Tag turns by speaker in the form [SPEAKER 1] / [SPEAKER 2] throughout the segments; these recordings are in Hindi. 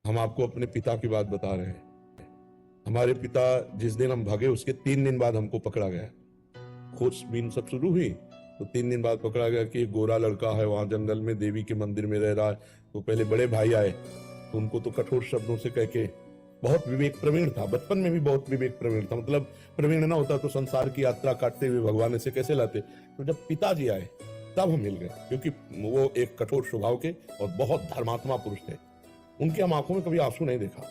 [SPEAKER 1] हम आपको अपने पिता की बात बता रहे हैं। हमारे पिता जिस दिन हम भागे उसके 3 दिन बाद हमको पकड़ा गया। खोजबीन सब शुरू हुई तो 3 दिन बाद पकड़ा गया कि एक गोरा लड़का है वहां जंगल में देवी के मंदिर में रह रहा है। तो पहले बड़े भाई आए तो उनको तो कठोर शब्दों से कह के, बहुत विवेक प्रवीण था, बचपन में भी बहुत विवेक प्रवीण था। मतलब प्रवीण ना होता तो संसार की यात्रा काटते हुए भगवान से कैसे लाते। तो जब पिताजी आए तब हम मिल गए, क्योंकि वो एक कठोर स्वभाव के और बहुत धर्मात्मा पुरुष थे। उनकी हम आंखों में कभी आंसू नहीं देखा।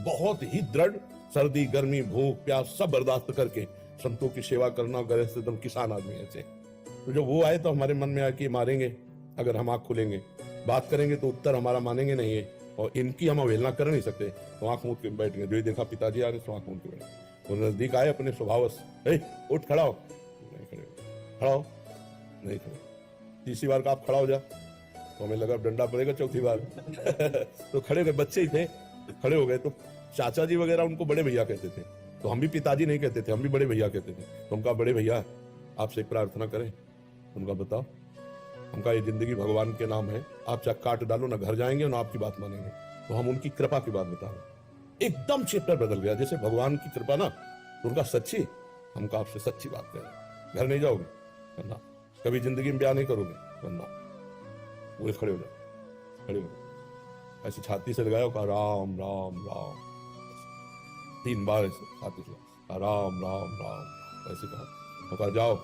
[SPEAKER 1] बहुत ही दृढ़, सर्दी गर्मी भूख प्यास सब बर्दाश्त करके संतों की सेवा करना, गरज से एकदम किसान आदमी ऐसे। तो जब वो आए तो हमारे मन में आया कि मारेंगे अगर हम आंख खोलेंगे, बात करेंगे तो उत्तर हमारा मानेंगे नहीं है, और इनकी हम अवहेलना कर नहीं सकते। तो आंख मूंद के बैठ गए। जो ही देखा पिताजी आ रहे तो आंख मूंद के बैठ। वो नजदीक आए अपने स्वभाव से, उठ खड़ा हो, नहीं खड़े हो, खड़ा हो, नहीं खड़े। तीसरी बार का आप खड़ा हो जा तो हमें लगा डंडा पड़ेगा, चौथी बार तो खड़े गए, बच्चे ही थे, खड़े हो गए। तो चाचा जी वगैरह उनको बड़े भैया कहते थे, तो हम भी पिताजी नहीं कहते थे, हम भी बड़े भैया कहते थे। तो हम कहा बड़े भैया आपसे एक प्रार्थना करें। उनका बताओ। हम कहा ये जिंदगी भगवान के नाम है, आप चाहे काट डालो ना घर जाएंगे ना आपकी बात मानेंगे। तो हम उनकी कृपा की बात बता रहे। एकदम चैप्टर बदल गया, जैसे भगवान की कृपा ना। तो उनका सच्ची, हम कहा आपसे सच्ची बात करें, घर नहीं जाओगे करना, कभी जिंदगी में ब्याह नहीं करोगे करना। वो खड़े हो जाओ, खड़े हो जाओ, ऐसे छाती से लगाया, कहा राम राम राम, 3 बार ऐसे छाती से राम राम राम ऐसे कहा। तो कहा जाओ,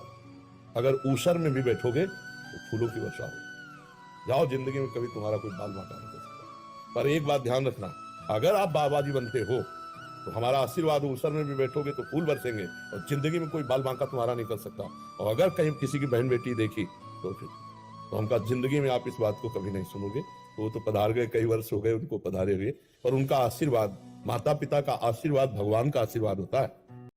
[SPEAKER 1] अगर ऊसर में भी बैठोगे तो फूलों की वर्षा हो, जाओ, जिंदगी में कभी तुम्हारा कोई बाल बांका नहीं कर सकता। पर एक बात ध्यान रखना, अगर आप बाबा जी बनते हो तो हमारा आशीर्वाद, ऊसर में भी बैठोगे तो फूल बरसेंगे, और जिंदगी में कोई बाल बांका तुम्हारा नहीं कर सकता। और अगर कहीं किसी की बहन बेटी देखी तो फिर तो हमका जिंदगी में आप इस बात को कभी नहीं सुनोगे। तो वो तो पधार गए, कई वर्ष हो गए उनको पधारे हुए, पर उनका आशीर्वाद, माता पिता का आशीर्वाद भगवान का आशीर्वाद होता है।